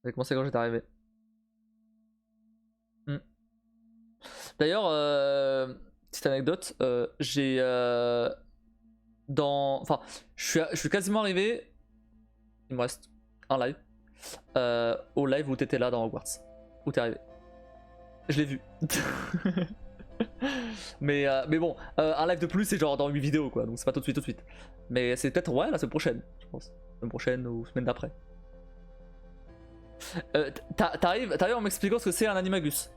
J'ai commencé quand j'étais arrivé. D'ailleurs, petite anecdote, j'ai enfin, je suis quasiment arrivé. Il me reste un live. Au live où t'étais là dans Hogwarts. Où t'es arrivé. Je l'ai vu. mais bon, un live de plus c'est genre dans 8 vidéos quoi, donc c'est pas tout de suite. Mais c'est peut-être ouais la semaine prochaine, je pense. Semaine prochaine ou semaine d'après. T'arrives en m'expliquant ce que c'est un animagus.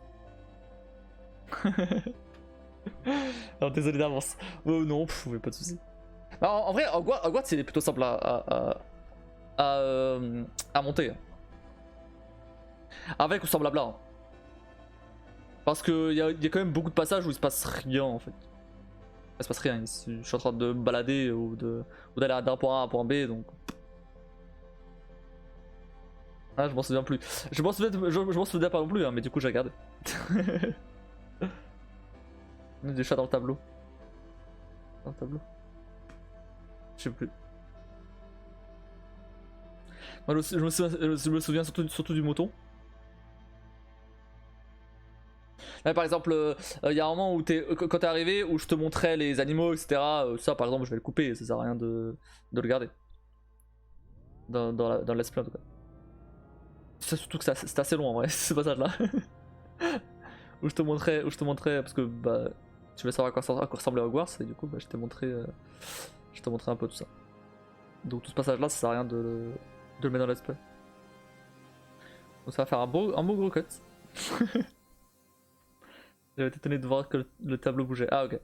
Alors désolé d'avance. Oh non, pas de soucis. En vrai, Hogwarts il est plutôt simple à monter. Avec ou sans blabla. Hein. Parce qu'il y a quand même beaucoup de passages où il se passe rien en fait. Il se passe rien ici. Je suis en train de me balader ou d'aller d'un point A à un point B donc. Ah, je m'en souviens plus. Je m'en souviens pas non plus, hein, mais du coup j'ai regardé. Des chats dans le tableau. Dans le tableau. Je sais plus. Moi, je me souviens surtout du mouton. Là, par exemple, il y a un moment où quand t'es arrivé, où je te montrais les animaux, etc. Ça, par exemple, je vais le couper, ça sert à rien de le garder. Dans le let's play en tout cas. Ça, surtout que c'est assez long en vrai, ce passage là. où je te montrais, parce que bah, tu voulais savoir à quoi ressemblait Hogwarts, et du coup, bah, je t'ai montré un peu tout ça. Donc tout ce passage là, ça sert à rien de le mettre dans le let's play. Donc ça va faire un beau gros cut. J'avais été étonné de voir que le tableau bougeait. Ah ok.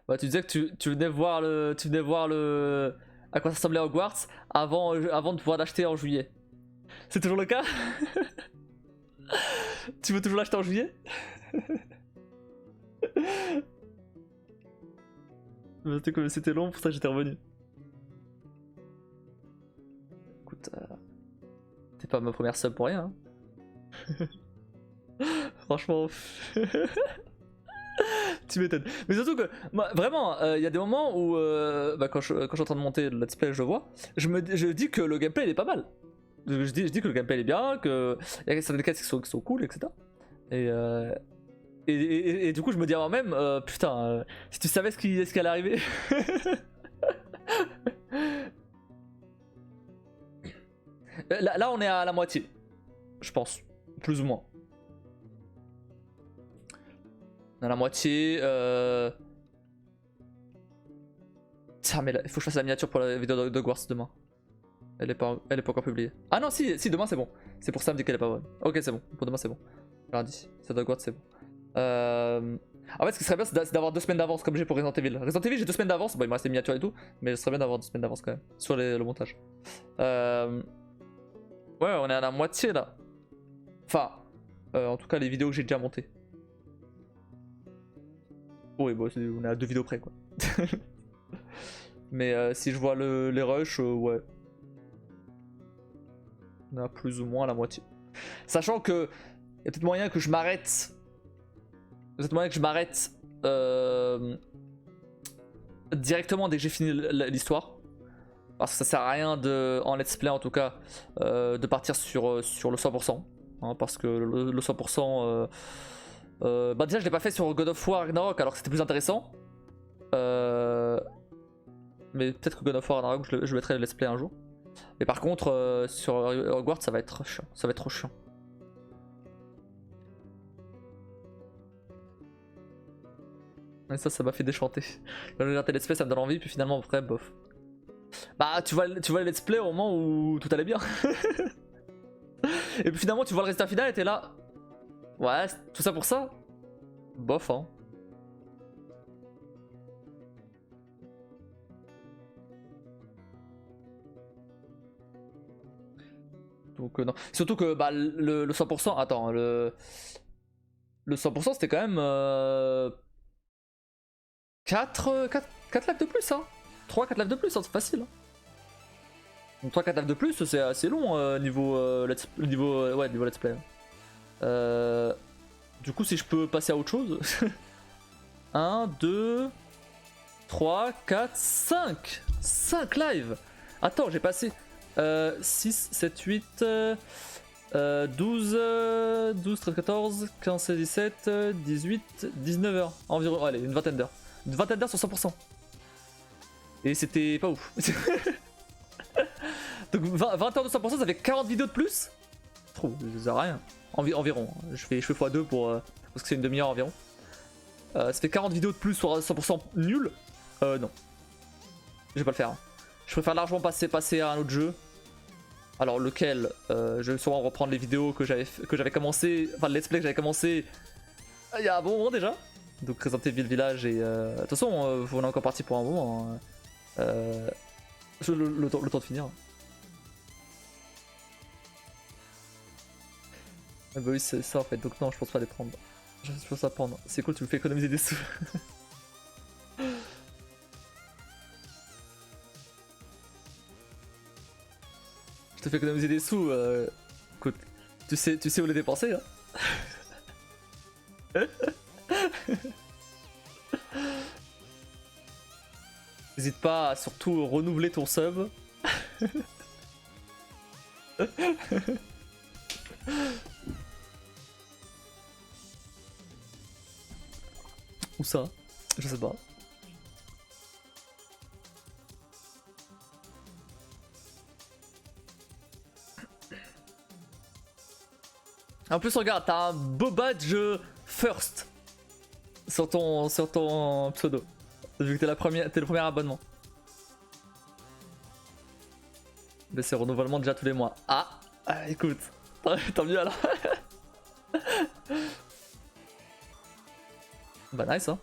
Bah, tu disais que tu venais voir à quoi ça ressemblait Hogwarts avant de pouvoir l'acheter en juillet. C'est toujours le cas? Tu veux toujours l'acheter en juillet? C'était long, pour ça j'étais revenu. Écoute, t'es pas ma première sub pour rien. Hein. Franchement. Tu m'étonnes. Mais surtout que, moi, vraiment, il y a des moments où, bah, quand je suis en train de monter le let's play, je vois, je dis que le gameplay il est pas mal. Je dis que le gameplay il est bien, que il y a certaines quêtes qui sont cool, etc. Et du coup, je me dis à moi-même, putain, si tu savais ce qui allait arriver. Là, on est à la moitié, je pense, plus ou moins. On est à la moitié. Tiens, mais il faut que je fasse la miniature pour la vidéo de Hogwarts demain. Elle est pas encore publiée. Ah non, si, demain c'est bon. C'est pour ça me dit qu'elle est pas bonne. Ok, c'est bon. Pour demain c'est bon. Lundi, c'est Hogwarts, c'est bon. En fait, ce qui serait bien, c'est d'avoir 2 semaines d'avance comme j'ai pour Resident Evil. Resident Evil, j'ai 2 semaines d'avance. Bon, il me reste les miniatures et tout, mais ce serait bien d'avoir 2 semaines d'avance quand même sur le montage. Ouais, on est à la moitié là. Enfin, en tout cas, les vidéos que j'ai déjà montées. Oui, bon, on est à 2 vidéos près quoi. Mais si je vois les rushs, ouais. On est à plus ou moins à la moitié. Sachant que il y a peut-être moyen que je m'arrête. Directement dès que j'ai fini l'histoire. Parce que ça sert à rien en let's play en tout cas de partir sur le 100%. Hein, parce que le 100%. Bah déjà je l'ai pas fait sur God of War Ragnarok alors que c'était plus intéressant. Mais peut-être que God of War Ragnarok je mettrai le let's play un jour. Mais par contre sur Hogwarts ça va être chiant. Ça va être trop chiant. Et ça m'a fait déchanter. Quand j'ai regardé let's play ça me donne envie puis finalement après bof. Bah tu vois le let's play au moment où tout allait bien. Et puis finalement tu vois le résultat final et t'es là. Ouais, tout ça pour ça. Bof hein. Donc non. Surtout que bah, le 100%, attends, le 100% c'était quand même 4 lives de plus hein. 3-4 lives de plus, hein, c'est facile. Hein. Donc 3-4 lives de plus, c'est assez long niveau let's play. Du coup si je peux passer à autre chose. 1, 2, 3, 4, 5 5 lives. Attends, j'ai passé 6, 7, 8, 12, 12, 13, 14, 15, 16, 17, 18, 19 heures. Environ, allez, une vingtaine d'heures. Une vingtaine d'heures sur 100%. Et c'était pas ouf. Donc 20 heures de 100%, ça fait 40 vidéos de plus. Trop, ça rien. Environ. Je fais x2 pour, parce que c'est une demi-heure environ. Ça fait 40 vidéos de plus sur 100% nul. Non. Je vais pas le faire. Hein. Je préfère largement passer à un autre jeu. Alors lequel je vais sûrement reprendre les vidéos que j'avais commencé, enfin le let's play que j'avais commencé il y a un bon moment déjà. Donc Resident Evil Village et de toute façon on est encore parti pour un moment. Le temps de finir. Ah bah oui c'est ça en fait, donc non je pense pas les prendre. Je pense pas prendre. C'est cool, tu me fais économiser des sous. Je te fais économiser des sous, écoute, tu sais où les dépenser hein. N'hésite pas à surtout renouveler ton sub. Où ça? Je sais pas. En plus regarde, t'as un beau badge first sur ton pseudo. Vu que t'es le premier abonnement. Mais c'est renouvellement déjà tous les mois. Ah, écoute, tant mieux alors. Bah nice hein.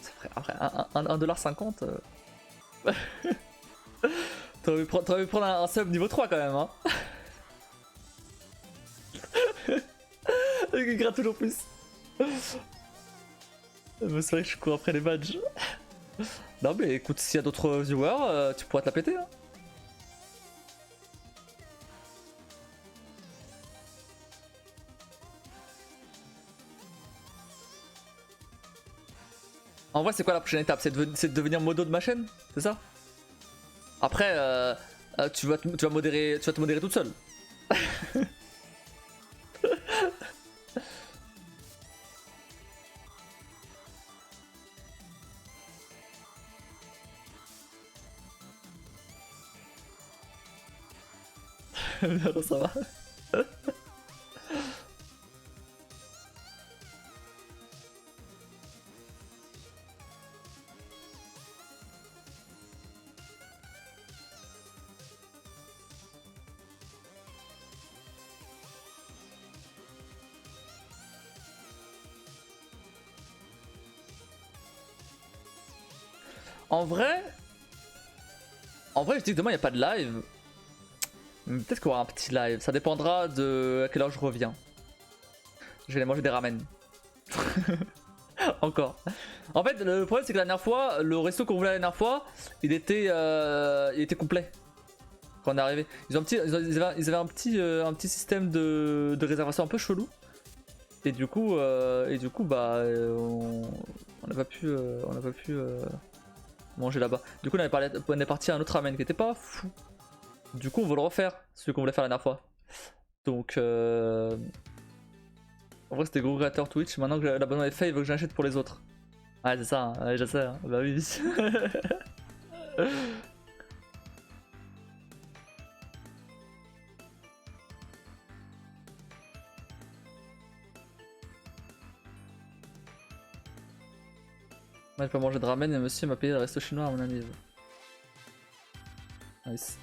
Ça ferait après 1,50$. T'aurais pu prendre un sub niveau 3 quand même hein. Il gratte toujours plus. C'est vrai que je cours après les badges. Non mais écoute, s'il y a d'autres viewers, tu pourras te la péter hein. En vrai c'est quoi la prochaine étape? C'est de devenir modo de ma chaîne? C'est ça? Après tu vas te modérer toute seule. Non, ça va. En vrai, je dis que demain il n'y a pas de live. Peut-être qu'il y aura un petit live. Ça dépendra de à quelle heure je reviens. Je vais aller manger des ramen. Encore. En fait, le problème c'est que la dernière fois, le resto qu'on voulait la dernière fois, il était complet. Quand on est arrivé. Ils avaient un petit système de réservation un peu chelou. Et du coup bah on n'a pas pu manger là-bas. Du coup on est parti à un autre ramen qui était pas fou. Du coup on va le refaire, celui qu'on voulait faire la dernière fois. Donc en vrai c'était gros créateur Twitch, maintenant que l'abonnement est fait il veut que j'achète pour les autres. Ouais c'est ça, hein. Ouais, je sais, hein. Bah oui. Moi je peux manger de ramen et monsieur m'a payé le resto chinois à mon ami. Nice.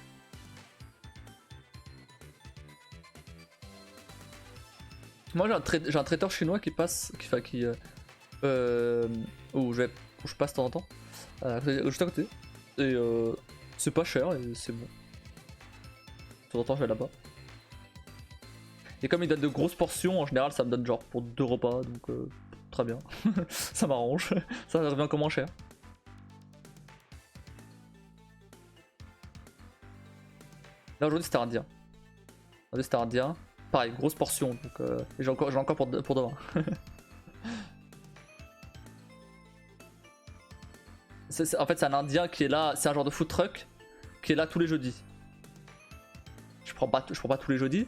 Moi j'ai un traiteur chinois qui passe, où je passe de temps en temps, juste à côté. Et c'est pas cher et c'est bon. De temps en temps je vais là-bas. Et comme il donne de grosses portions, en général ça me donne genre pour 2 repas, donc très bien. Ça m'arrange, ça revient encore moins cher. Là aujourd'hui c'était indien. Aujourd'hui c'était indien. Pareil, grosse portion, donc j'ai encore pour demain. En fait, c'est un indien qui est là, c'est un genre de food truck qui est là tous les jeudis. Je prends pas tous les jeudis,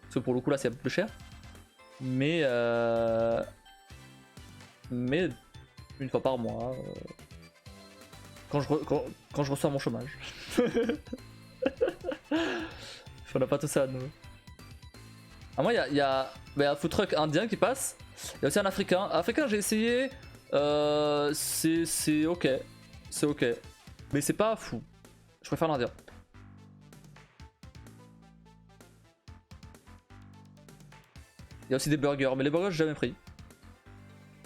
parce que pour le coup là c'est un peu plus cher. Mais une fois par mois, quand je reçois mon chômage. On n'a pas tout ça nous. Ah, moi il y a un food truck indien qui passe, il y a aussi un africain. Africain j'ai essayé, c'est ok, c'est ok, mais c'est pas fou. Je préfère l'indien. Il y a aussi des burgers, mais les burgers j'ai jamais pris.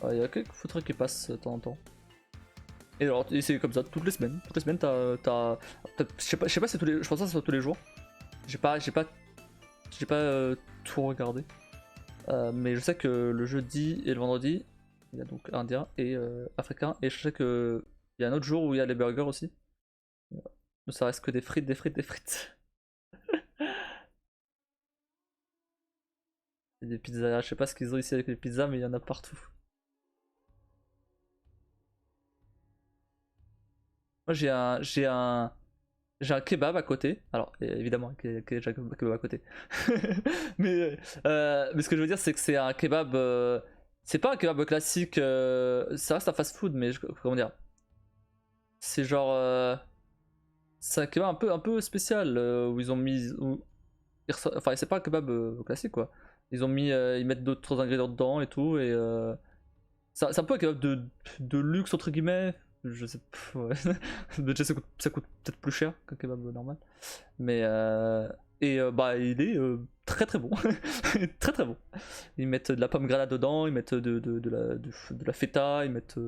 Il y a quelques food trucks qui passent de temps en temps. Et alors c'est comme ça toutes les semaines. Toutes les semaines t'as je sais pas si c'est tous les, je pense que c'est tous les jours. J'ai pas tout regardé. Mais je sais que le jeudi et le vendredi, il y a donc indien et africain. Et je sais que il y a un autre jour où il y a les burgers aussi. Mais ça reste que des frites, des frites, des frites. Et des pizzas, je sais pas ce qu'ils ont ici avec les pizzas, mais il y en a partout. Moi j'ai un kebab à côté. Alors évidemment j'ai un kebab à côté. Mais ce que je veux dire c'est que c'est un kebab. C'est pas un kebab classique. Ça reste un fast food, mais comment dire. C'est genre. C'est un kebab un peu spécial où ils ont mis. Enfin c'est pas un kebab classique quoi. Ils ont mis. Ils mettent d'autres ingrédients dedans et tout. Et c'est un peu un kebab de luxe entre guillemets. Je sais pas, ouais. Déjà ça coûte peut-être plus cher qu'un kebab normal. Mais bah il est très très bon. Très très bon. Ils mettent de la pomme granate dedans, ils mettent de la feta, ils mettent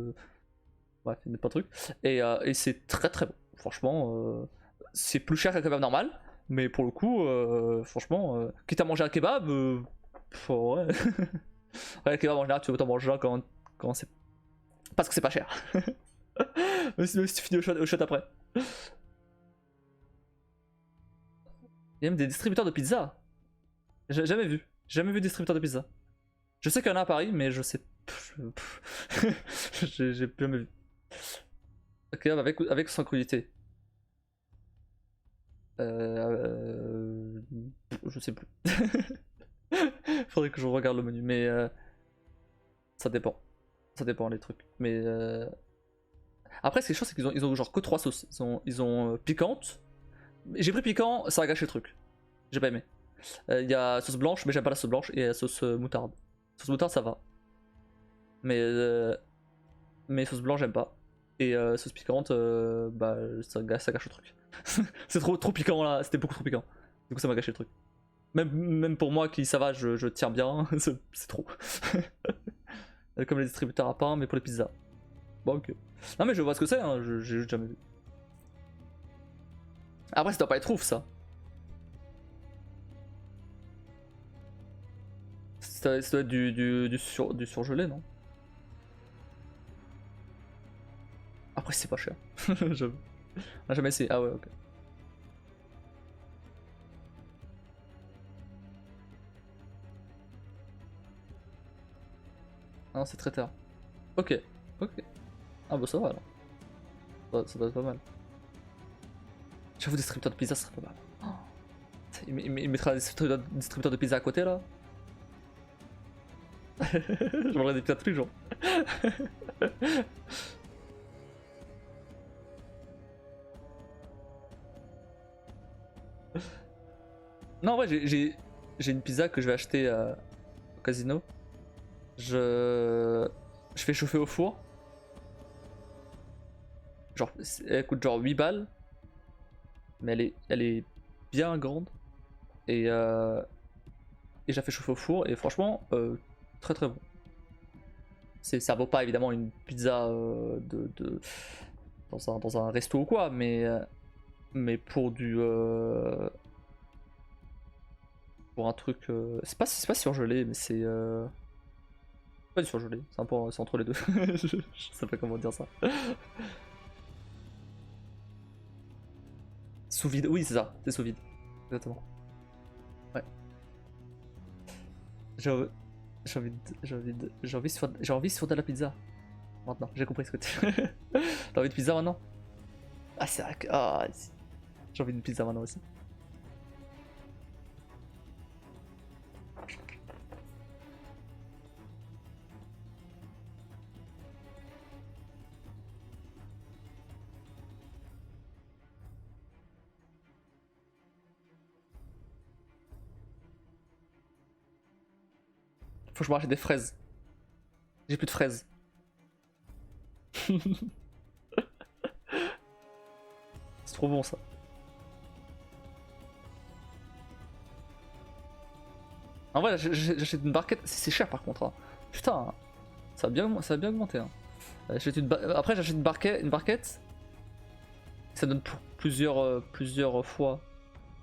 bref, ils mettent pas de trucs. Et c'est très très bon. Franchement, c'est plus cher qu'un kebab normal, mais pour le coup, franchement, quitte à manger un kebab, ouais. Ouais, le kebab en général, tu veux autant manger un quand c'est parce que c'est pas cher. Même si tu finis au shot après. Il y a même des distributeurs de pizza. J'ai jamais vu. J'ai jamais vu de distributeur de pizza. Je sais qu'il y en a à Paris, mais je sais. J'ai jamais vu. Ok, avec sans crudité. Je sais plus. Faudrait que je regarde le menu, mais ça dépend. Ça dépend les trucs. Mais après, ce qui est chiant, c'est qu'ils ont genre que 3 sauces. Ils ont piquante. J'ai pris piquant, ça a gâché le truc. J'ai pas aimé. Il y a sauce blanche, mais j'aime pas la sauce blanche, et sauce moutarde. Sauce moutarde, ça va. Mais sauce blanche, j'aime pas. Et sauce piquante, bah ça gâche le truc. C'est trop piquant là, c'était beaucoup trop piquant. Du coup, ça m'a gâché le truc. Même pour moi qui ça va, je tiens bien, c'est trop. Comme les distributeurs à pain, mais pour les pizzas. Bon, ok. Non, mais je vois ce que c'est, hein, j'ai juste jamais vu. Après, ça doit pas être ouf ça. Ça doit être du surgelé, non? Après, c'est pas cher. J'avoue. On a jamais essayé. Ah ouais, ok. Ah non, c'est très tard. Ok, ok. Ah bah ça va alors. Ça doit être pas mal. J'avoue, distributeur de pizza, ça serait pas mal. Oh. Il mettra un distributeur de pizza à côté là. Je mangerai des pizzas tous les jours. Non, en vrai, j'ai une pizza que je vais acheter au casino. Je fais chauffer au four. Genre, elle coûte genre 8 balles. Mais elle est bien grande. Et je la fais chauffer au four. Et franchement, très très bon. Ça vaut pas évidemment une pizza dans un resto ou quoi. Mais pour pour un truc. C'est pas surgelé, mais c'est. Pas du surgelé, c'est entre les deux. Je sais pas comment dire ça. Sous vide, oui, c'est ça, c'est sous vide. Exactement. Ouais. J'ai envie de faire de la pizza. Maintenant, j'ai compris ce que tu... T'as envie de pizza maintenant? Ah c'est vrai que... Ah, j'ai envie d'une pizza maintenant aussi. Faut que je me rachète des fraises. J'ai plus de fraises. C'est trop bon ça. En vrai, j'achète une barquette. C'est cher par contre. Hein. Putain, ça a bien augmenté. Hein. Après, j'achète une barquette. Ça donne pour plusieurs fois.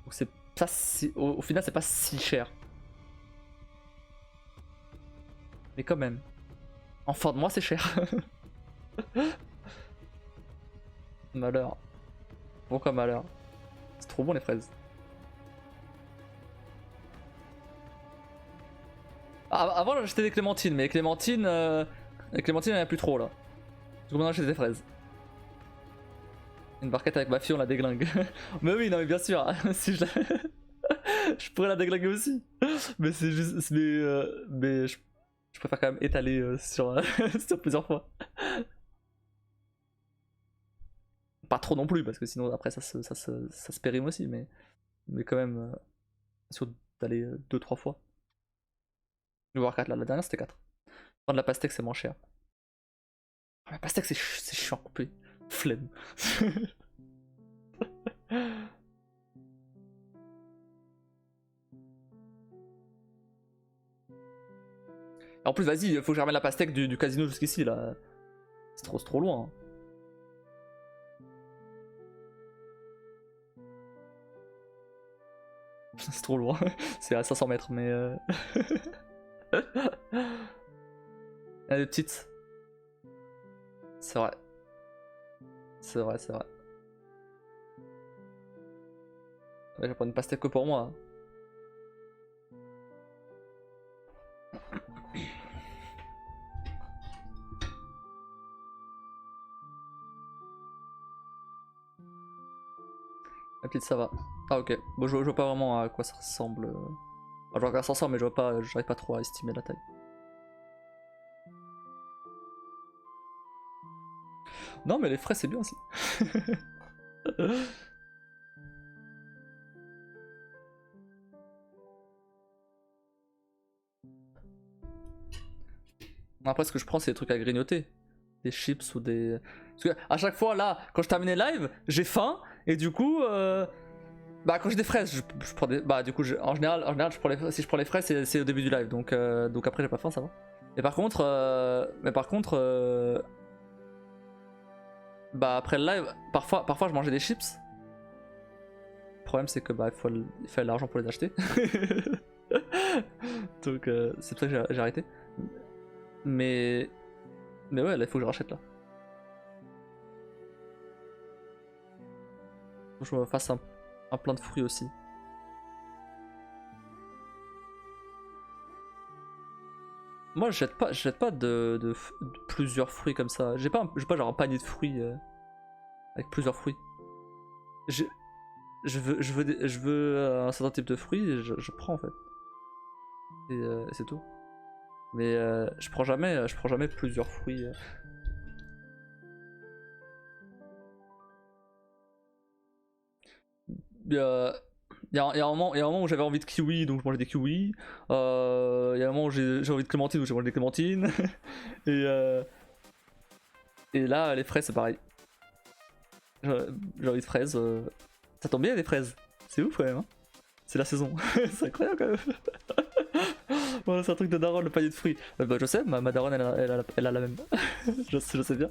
Donc c'est pas si... Au final, c'est pas si cher. Mais quand même. En fin de mois, c'est cher. Malheur. Pourquoi malheur? C'est trop bon les fraises. Ah, avant j'achetais des clémentines, mais les clémentines il n'y en a plus trop là. Du coup maintenant j'achète des fraises. Une barquette avec ma fille, on la déglingue. Mais oui, non mais bien sûr, si je pourrais la déglinguer aussi. Mais c'est juste... Mais je préfère quand même étaler sur, sur plusieurs fois. Pas trop non plus, parce que sinon après ça se périme aussi, mais quand même, sûr d'aller 2-3 fois. Je vais voir 4 là, la dernière c'était 4. Prendre la pastèque c'est moins cher. La pastèque c'est chiant à couper. Flemme. En plus vas-y, faut que je ramène la pastèque du casino jusqu'ici là. C'est trop loin. Hein. C'est trop loin. C'est à 500 mètres mais... Elle est petite. C'est vrai. C'est vrai. Ouais, je vais prendre une pastèque que pour moi. Hein. La petite ça va. Ah ok. Bon je vois pas vraiment à quoi ça ressemble. Enfin, je vois à quoi ça ressemble mais je vois pas, j'arrive pas trop à estimer la taille. Non mais les frais c'est bien aussi. Après ce que je prends c'est des trucs à grignoter. Des chips ou des... Parce que à chaque fois là, quand je termine les lives, j'ai faim et du coup... Bah quand j'ai des fraises, je prends des... Bah du coup en général je prends si je prends les fraises c'est au début du live donc après j'ai pas faim ça va. Mais par contre... Bah après le live, parfois je mangeais des chips. Le problème c'est que bah il fallait l'argent pour les acheter. Donc c'est pour ça que j'ai arrêté. Mais ouais là il faut que je rachète là. Faut que je me fasse un plein de fruits aussi. Moi je jette pas de plusieurs fruits comme ça. J'ai pas genre un panier de fruits avec plusieurs fruits. Je veux un certain type de fruits et je prends en fait. Et c'est tout. Mais je prends jamais plusieurs fruits. Il y a un moment où j'avais envie de kiwi donc je mangeais des kiwis. Il y a un moment où j'ai envie de clémentine donc j'ai mangé des clémentines. et là les fraises c'est pareil. J'ai envie de fraises. Ça tombe bien les fraises. C'est ouf quand même. Hein, c'est la saison. C'est incroyable quand même. Bon, c'est un truc de daron le panier de fruits. Bah je sais, ma daronne elle a la même. je sais bien.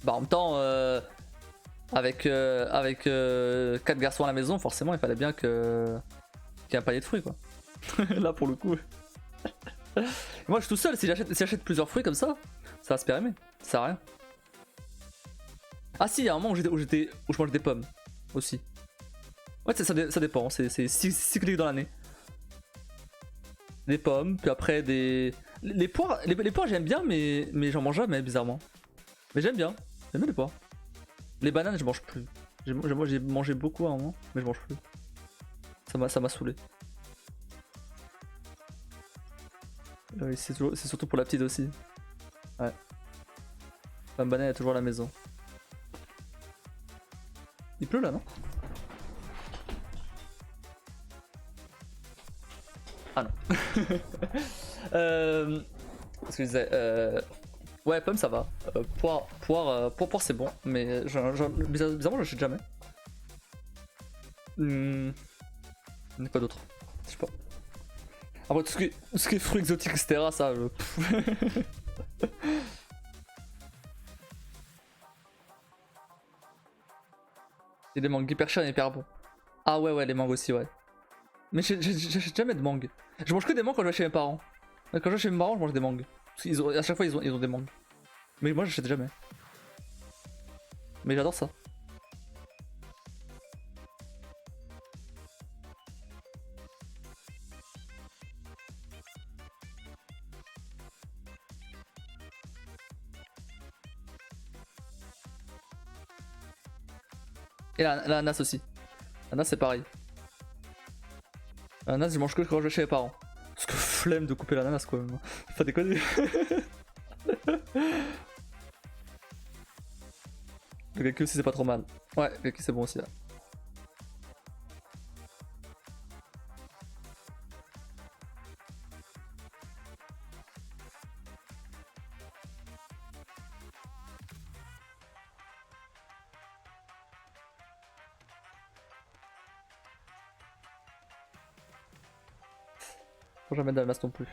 Bah en même temps, avec 4 garçons à la maison, forcément il fallait bien qu'il y ait un panier de fruits quoi. Là pour le coup. Moi je suis tout seul, si j'achète plusieurs fruits comme ça va se périmer, ça sert à rien. Ah si, il y a un moment où où je mange des pommes aussi. Ouais, ça dépend, c'est cyclique dans l'année. Des pommes, puis après des... Les poires, les poires j'aime bien, mais j'en mange jamais, bizarrement. Mais j'aime bien les poires. Les bananes, je mange plus. J'ai mangé beaucoup à un moment, mais je mange plus. Ça m'a saoulé. Oui, c'est surtout pour la petite aussi. Ouais. La banane est toujours à la maison. Il pleut là, non? Ah non. Ce que je disais, ouais, pomme ça va. Poire c'est bon, mais bizarrement je l'achète jamais. Il n'y a pas d'autre. Je sais pas. Après tout ce qui est fruits exotiques, etc. ça je... Et des mangues hyper chers et hyper bons. Ah ouais les mangues aussi ouais. Mais j'achète jamais de mangue. Je mange que des mangues quand je vais chez mes parents. Quand je vais chez mes parents, je mange des mangues. À chaque fois, ils ont des mangues. Mais moi, j'achète jamais. Mais j'adore ça. Et l'ananas aussi. L'ananas, c'est pareil. L'ananas, je mange que quand je vais chez mes parents. Parce que flemme de couper l'ananas, quoi. Faut pas déconner. Le kaki aussi, c'est pas trop mal. Ouais, le kaki, c'est bon aussi, là. Faut jamais d'ananas non plus.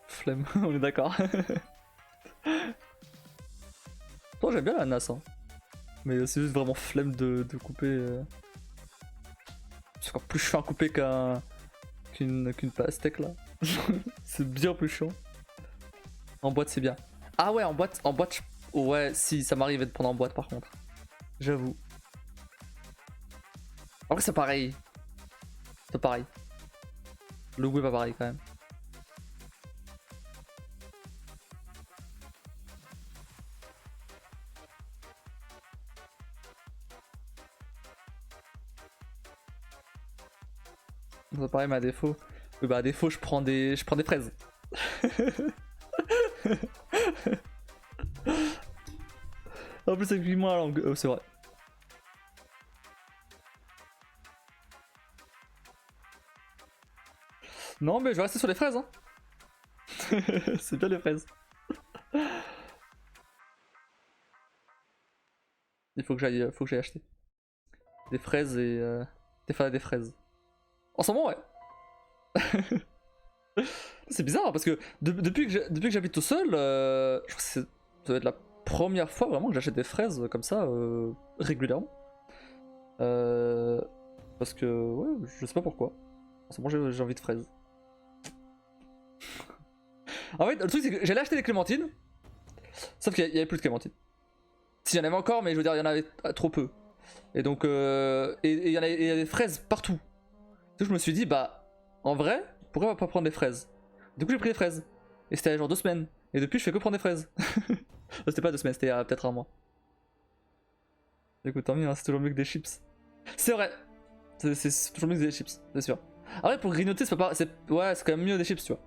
Flemme, on est d'accord. Toi, j'aime bien l'ananas, hein. Mais c'est juste vraiment flemme de couper. C'est encore plus chiant à couper qu'une pastèque là. C'est bien plus chiant. En boîte, c'est bien. Ah ouais, en boîte, ouais, si, ça m'arrive de prendre en boîte par contre. J'avoue. Après, c'est pareil. C'est pareil. Le goût est pas pareil quand même. C'est pareil, mais à défaut. Oui, bah à défaut, je prends des fraises. En plus, avec moi la langue, c'est vrai. Non, mais je vais rester sur les fraises, hein. C'est bien les fraises. Il faut que j'aille acheter des fraises et des farines des fraises. En ce moment, ouais. C'est bizarre hein, parce que depuis que j'habite tout seul, je crois que ça doit être la première fois vraiment que j'achète des fraises comme ça régulièrement. Parce que ouais, je sais pas pourquoi. En ce moment, j'ai envie de fraises. En fait, le truc c'est que j'allais acheter des clémentines, sauf qu'il y avait plus de clémentines. S'il y en avait encore, mais je veux dire, il y en avait trop peu. Et donc, il y a des fraises partout. Donc je me suis dit, bah, en vrai, pourquoi pas prendre des fraises? Du coup, j'ai pris des fraises. Et c'était genre 2 semaines. Et depuis, je fais que prendre des fraises. C'était pas 2 semaines, c'était peut-être un mois. Écoute, tant mieux, hein, c'est toujours mieux que des chips. C'est vrai. C'est toujours mieux que des chips, c'est sûr. Ah ouais, pour grignoter, c'est pas pareil. Ouais, c'est quand même mieux des chips, tu vois.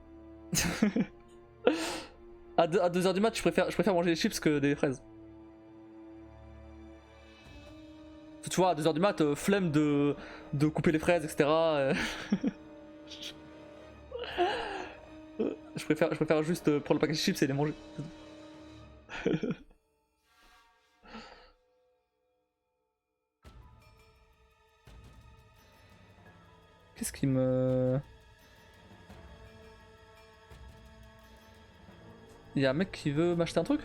À 2h du mat, je préfère manger des chips que des fraises. Tu vois, à 2h du mat, flemme de couper les fraises, etc. Je préfère juste prendre le paquet de chips et les manger. Qu'est-ce qui me... Y'a un mec qui veut m'acheter un truc?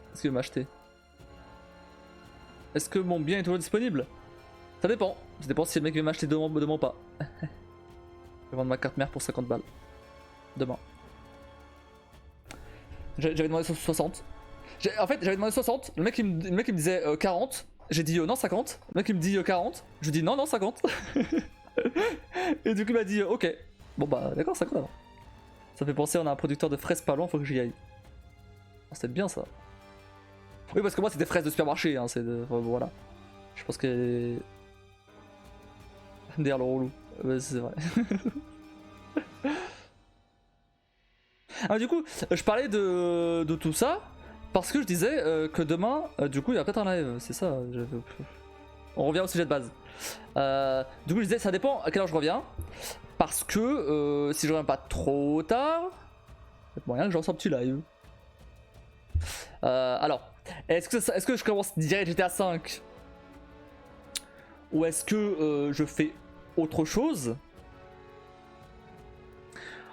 Qu'est-ce qu'il veut m'acheter? Est-ce que mon bien est toujours disponible? Ça dépend. Ça dépend si le mec veut m'acheter demain ou pas. Je vais vendre ma carte mère pour 50 balles. Demain. J'avais demandé 60. En fait, j'avais demandé 60. Le mec il me disait 40. J'ai dit non 50. Le mec il me dit 40. Je lui dis non 50. Et du coup il m'a dit ok. Bon bah d'accord 50 alors. Ça fait penser on a un producteur de fraises pas loin, faut que j'y aille. Oh, c'est bien ça. Oui parce que moi c'est des fraises de supermarché, hein, c'est de... Enfin, voilà. Je pense que... Derrière le relou. Ouais, c'est vrai. Ah, du coup, je parlais de tout ça parce que je disais que demain, du coup, il y a peut-être un live. C'est ça. On revient au sujet de base. Du coup, je disais, ça dépend à quelle heure je reviens. Parce que si je reviens pas trop tard, il y a moyen que j'en sorte un petit live. Alors, est-ce que je commence direct GTA 5 ou est-ce que je fais autre chose?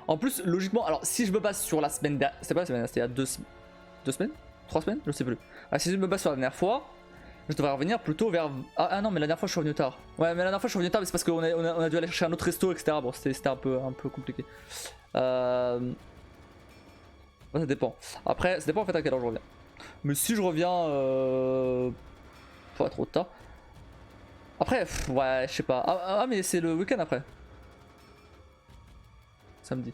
En plus, logiquement, alors si je me base sur la semaine dernière, c'est pas la semaine dernière, c'était il y a 2 semaines 3 semaines, je sais plus. Alors, si je me base sur la dernière fois, je devrais revenir plutôt vers... Ah non, mais la dernière fois je suis revenu tard. Ouais, mais la dernière fois je suis revenu tard, mais c'est parce qu'on a dû aller chercher un autre resto, etc. Bon, c'était un peu compliqué. Ouais, ça dépend. Après, ça dépend en fait à quelle heure je reviens. Mais si je reviens... pas trop tard. Après, ouais, je sais pas. Ah, mais c'est le week-end après. Samedi.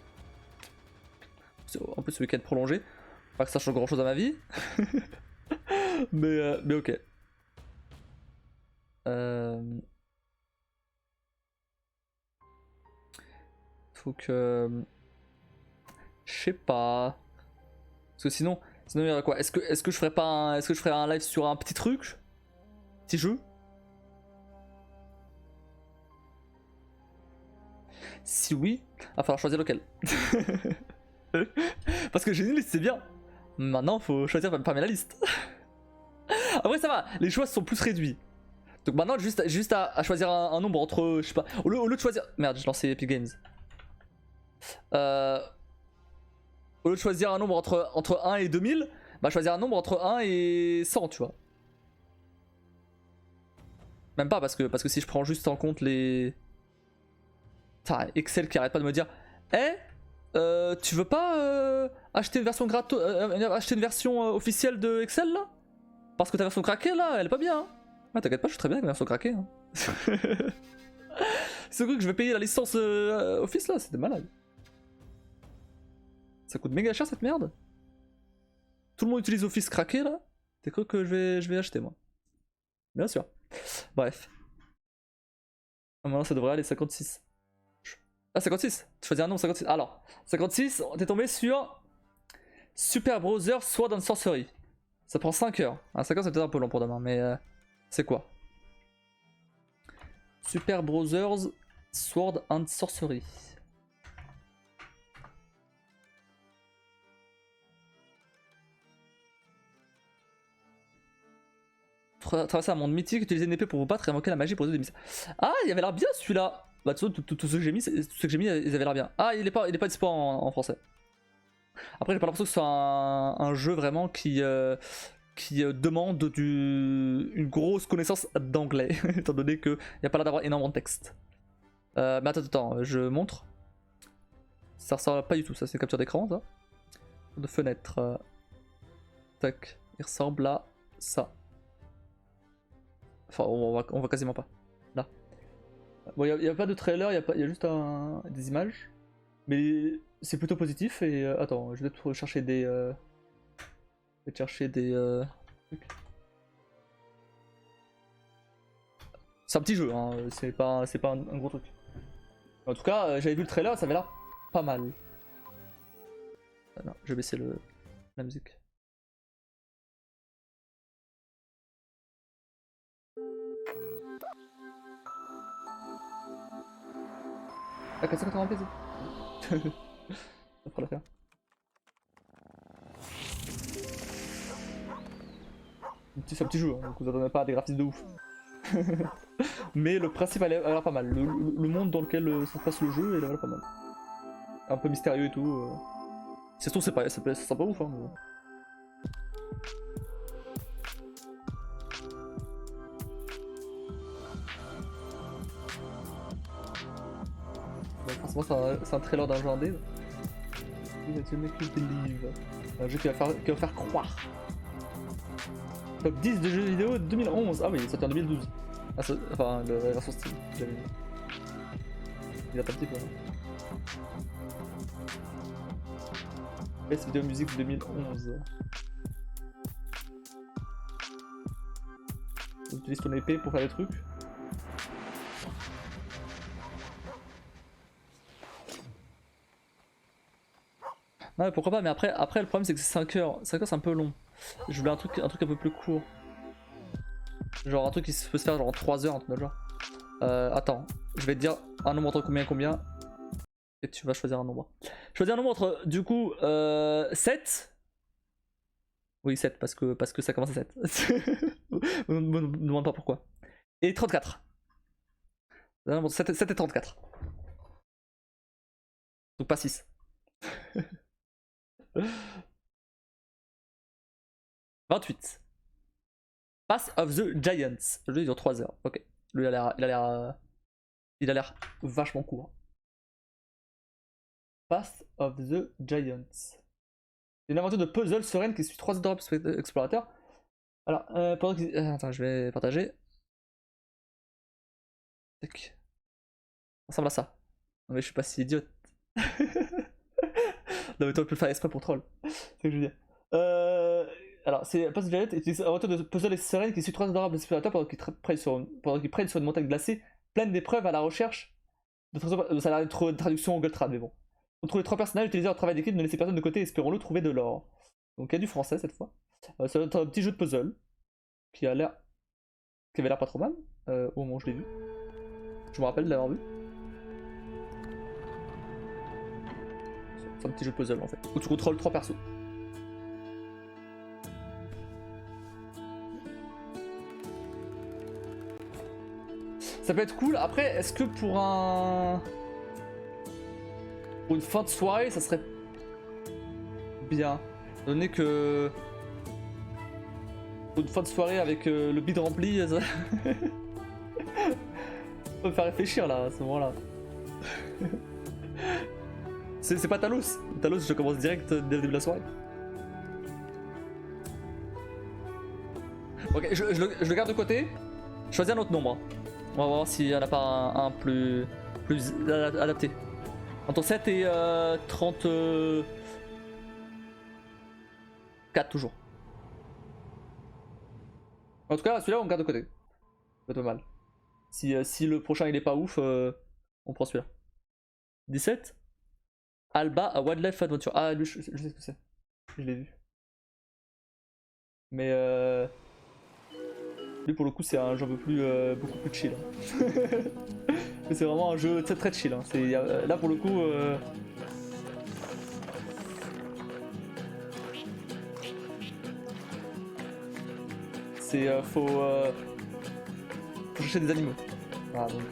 En plus, ce week-end prolongé. Pas que ça change grand chose à ma vie. mais ok. Faut que... Je sais pas. Parce que sinon il y aurait quoi? Est-ce que je ferais pas un live sur un petit truc? Petit jeu? Si oui, il va falloir choisir lequel. Parce que j'ai une liste, c'est bien. Maintenant, faut choisir parmi la liste. Après, ça va, les choix sont plus réduits. Donc maintenant, juste à choisir un nombre entre, je sais pas, au lieu de choisir... Merde, j'ai lancé Epic Games. Au lieu de choisir un nombre entre 1 et 2000, bah choisir un nombre entre 1 et 100, tu vois. Même pas, parce que si je prends juste en compte les... Putain, Excel qui arrête pas de me dire tu veux pas acheter une version acheter une version officielle de Excel là? Parce que ta version craquée là, elle est pas bien. Hein. Ah, t'inquiète pas, je suis très bien avec ma version craquée. Hein. C'est vrai que je vais payer la licence Office là, c'était malade. Ça coûte méga cher cette merde. Tout le monde utilise Office craqué là. T'es cru que je vais acheter moi? Bien sûr. Bref. Ah, maintenant ça devrait aller 56. Ah 56, tu choisis un nom 56. Alors, 56, t'es tombé sur Super Browser Sword and Sorcery. Ça prend 5 heures. Ah, 5 heures c'est peut-être un peu long pour demain, mais c'est quoi? Super Browsers Sword and Sorcery. Traverser un monde mythique, utiliser une épée pour vous battre et invoquer la magie pour résoudre des mystères. Ah, il avait l'air bien celui-là. Bah, tous ceux que j'ai mis, ils avaient l'air bien. Ah, il est pas dispo en français. Après, j'ai pas l'impression que ce soit un jeu vraiment qui demande une grosse connaissance d'anglais, étant donné qu'il n'y a pas l'air d'avoir énormément de texte. Mais attends, je montre. Ça ressemble pas du tout, ça c'est capture d'écran, ça. De fenêtre. Tac, il ressemble à ça. Enfin, on voit quasiment pas. Là. Bon, il n'y a pas de trailer, il y a juste des images. Mais c'est plutôt positif et... attends, je vais peut-être chercher des... trucs. C'est un petit jeu, hein, c'est pas un gros truc. En tout cas, j'avais vu le trailer, ça avait l'air pas mal. Ah non, je vais baisser la musique. Ah, 480 PC. Ça fera l'affaire. C'est un petit jeu, hein, donc vous attendez pas à des graphismes de ouf. Mais le principe a l'air pas mal. Le monde dans lequel ça se passe le jeu, il a l'air pas mal. Un peu mystérieux et tout. C'est tout, ça sent pas ouf. Hein, mais... Forcément, c'est un trailer d'un jeu indé. To make you believe. Un jeu qui va faire croire. Top 10 de jeux vidéo 2011. Ah oui, sorti en 2012. Ah, enfin, la version Steam, j'avais vu. Il a pas un petit peu. Best vidéo musique de 2011. Tu utilises ton épée pour faire des trucs. Ouais, pourquoi pas, mais après le problème c'est que c'est 5 heures. 5 heures c'est un peu long. Je voulais un truc un peu plus court. Genre un truc qui peut se faire genre en 3 heures, un truc de genre. Attends, je vais te dire un nombre entre combien et combien. Et tu vas choisir un nombre. Choisir un nombre entre du coup 7. Oui 7 parce que ça commence à 7. Me demande pas pourquoi. Et 34. 7 et 34. Donc pas 6. « 28. Pass of the Giants. Le jeu dure 3 heures. Ok. Lui il a l'air vachement court. Pass of the Giants. Une aventure de puzzle sereine qui suit 3 adorables explorateurs. Alors, pendant que... attends, je vais partager. Tac. Ça ressemble à ça. Non mais je suis pas si idiote. Non mais toi tu peux le faire exprès pour troll. C'est ce que je veux dire. Alors c'est Pass of the Giants est une aventure de puzzle sereine qui suit 3 adorables explorateurs pendant qu'ils prennent sur une montagne glacée pleine d'épreuves à la recherche de trésors. Ça a l'air d'être une traduction en Goltrad mais bon. Contrôler 3 personnages, utiliser leur travail d'équipe, ne laisser personne de côté, espérons-le, trouver de l'or. Donc il y a du français cette fois. Ça va être un petit jeu de puzzle qui avait l'air pas trop mal au moment où je l'ai vu. Je me rappelle de l'avoir vu. C'est un petit jeu de puzzle en fait, où tu contrôles 3 persos. Ça peut être cool. Après, est-ce que pour une fin de soirée, ça serait bien, donné que pour une fin de soirée avec le bide rempli, ça... peut me faire réfléchir là à ce moment-là. C'est pas Talos. Talos, je commence direct dès le début de la soirée. Ok, je le garde de côté. Choisis un autre nombre. On va voir s'il n'y en a pas un plus adapté. Entre 7 et 34 toujours. En tout cas, celui-là on garde de côté. Pas trop mal. Si le prochain il est pas ouf, on prend celui-là. 17. Alba à Wildlife Adventure. Ah, lui, je sais ce que c'est. Je l'ai vu. Mais lui, pour le coup, c'est un jeu un peu plus, beaucoup plus chill. C'est vraiment un jeu très très chill. Hein. Là, pour le coup. Faut chercher des animaux. Voilà, donc.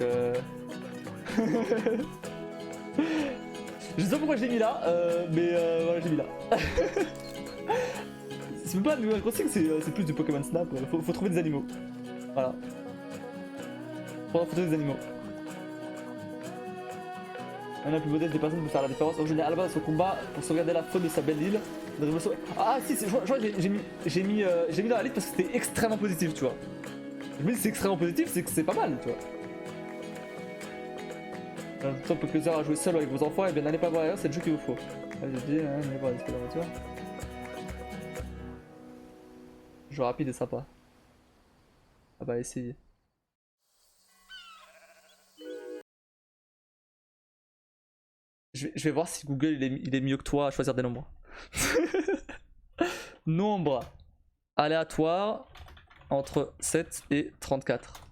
Je sais pas pourquoi je l'ai mis là, mais voilà, je l'ai mis là. C'est même pas Animal Crossing, c'est plus du Pokémon Snap. Faut trouver des animaux. Voilà. Faut trouver des animaux. Un la plus modeste des personnes peut faire la différence. Entraîner Alba dans son combat pour sauvegarder la faune de sa belle île. Ah si, je crois que j'ai mis dans la liste parce que c'était extrêmement positif, tu vois. Je me dis c'est extrêmement positif, c'est que c'est pas mal, tu vois. Tant que quelques heures à jouer seul avec vos enfants, et bien n'allez pas voir ailleurs, c'est le jeu qu'il vous faut. Allez, je dis, allez voir l'esprit de la voiture. Jeu rapide et sympa. Ah bah essayez. Je vais voir si Google il est mieux que toi à choisir des nombres. Nombre aléatoire entre 7 et 34.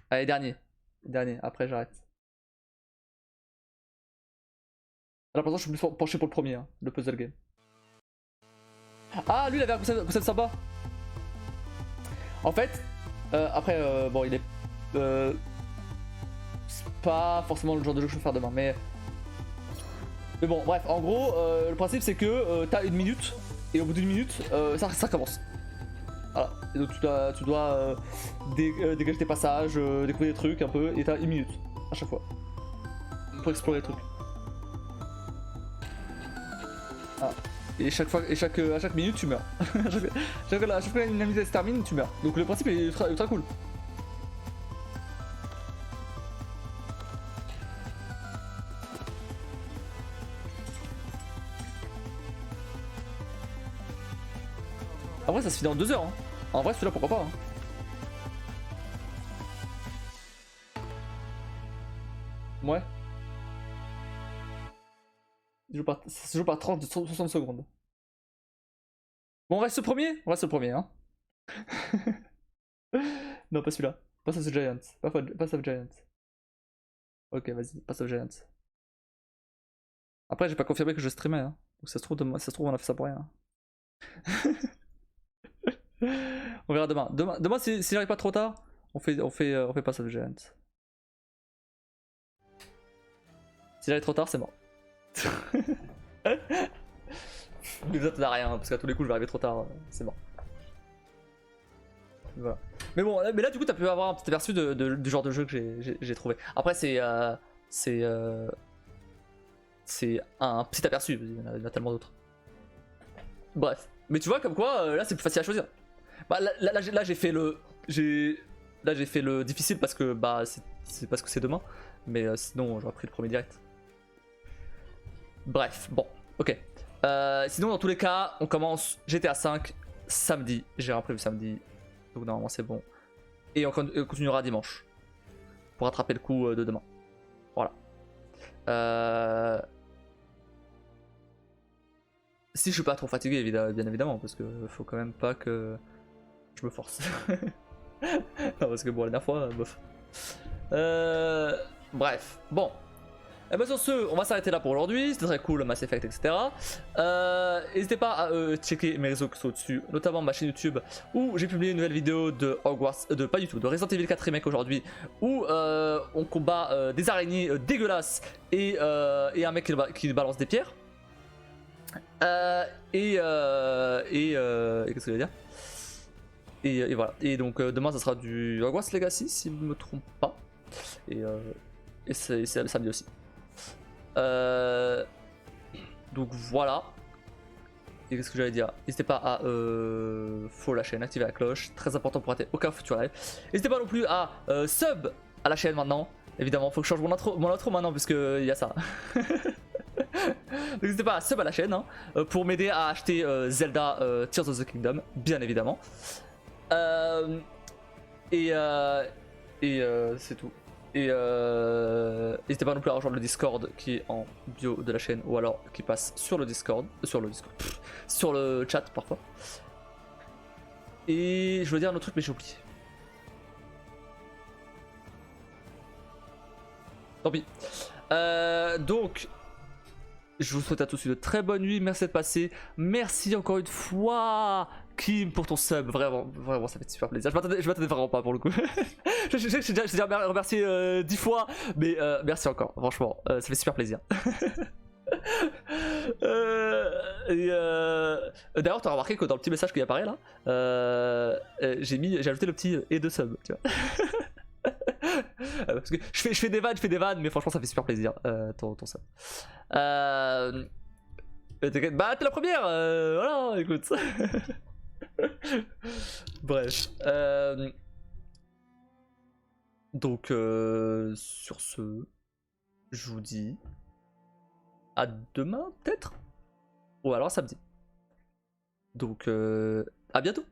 Allez, dernier, après j'arrête. Alors pour l'instant je suis plus penché pour le premier, hein, le puzzle game. Ah lui il avait un concept sympa. En fait, après bon il est c'est pas forcément le genre de jeu que je vais faire demain, mais bon bref, en gros le principe c'est que t'as 1 minute et au bout d'1 minute ça recommence. Voilà. Et donc tu dois dégager tes passages, découvrir des trucs un peu, et t'as 1 minute à chaque fois pour explorer les trucs. Ah. Et à chaque minute tu meurs. à chaque fois une amitié se termine, tu meurs. Donc le principe est ultra cool. Après ça se finit en 2 heures. Hein. En vrai celui-là pourquoi pas. Hein. Ouais. Ça se joue par 30-60 secondes. Bon, on reste le premier. On reste le premier, hein. Non, pas celui-là. Pass of the Giants. Pass of Giants. Ok, vas-y, Pass of Giants. Après, j'ai pas confirmé que je streamais, hein. Donc ça se trouve, on a fait ça pour rien. On verra demain. Demain si j'arrive pas trop tard, on fait Pass of the Giants. Si j'arrive trop tard, c'est mort. Ne vous attendez à rien, parce qu'à tous les coups, je vais arriver trop tard, c'est mort. Voilà. Mais bon, mais là du coup t'as pu avoir un petit aperçu du genre de jeu que j'ai trouvé. Après c'est un petit aperçu, il y en a tellement d'autres. Bref, mais tu vois comme quoi là c'est plus facile à choisir. Bah là j'ai fait le difficile parce que bah c'est parce que c'est demain, mais sinon j'aurais pris le premier direct. Bref, bon, ok. Sinon dans tous les cas, on commence GTA 5 samedi, j'ai rien prévu samedi, donc normalement c'est bon. Et on continuera dimanche pour rattraper le coup de demain. Voilà. Si je suis pas trop fatigué, bien évidemment, parce que faut quand même pas que je me force. Non, parce que bon, la dernière fois, bof. Bref, bon. Et bah sur ce, on va s'arrêter là pour aujourd'hui. C'était très cool, Mass Effect, etc. N'hésitez pas à checker mes réseaux qui sont au-dessus, notamment ma chaîne YouTube où j'ai publié une nouvelle vidéo de Hogwarts, pas du tout, de Resident Evil 4 Remake aujourd'hui, où on combat des araignées dégueulasses et un mec qui balance des pierres. Et qu'est-ce que je veux dire et voilà. Et donc demain ça sera du Hogwarts Legacy si je ne me trompe pas. Et c'est le samedi aussi. Donc voilà. Et qu'est-ce que j'allais dire? N'hésitez pas à follow la chaîne, activer la cloche, très important pour rater aucun futur live. N'hésitez pas non plus à sub à la chaîne maintenant. Évidemment, faut que je change mon intro maintenant parce qu'il y a ça. N'hésitez pas à sub à la chaîne hein, pour m'aider à acheter Zelda Tears of the Kingdom, bien évidemment. Et c'est tout. Et n'hésitez pas non plus à rejoindre le Discord qui est en bio de la chaîne ou alors qui passe sur le Discord, sur le chat parfois. Et je veux dire un autre truc mais j'ai oublié. Tant pis. Donc je vous souhaite à tous une très bonne nuit, merci d'être passé, merci encore une fois Kim pour ton sub, vraiment ça fait super plaisir, je m'attendais vraiment pas pour le coup. Je sais que j'ai déjà remercié 10 fois, mais merci encore, franchement, ça fait super plaisir. D'ailleurs t'as remarqué que dans le petit message qui apparaît là, j'ai ajouté le petit et de sub, tu vois. Parce que je fais des vannes, mais franchement ça fait super plaisir ton sub. T'inquiète, bah t'es la première, voilà, écoute. Bref. Donc sur ce, je vous dis à demain peut-être, ou alors samedi. Donc à bientôt.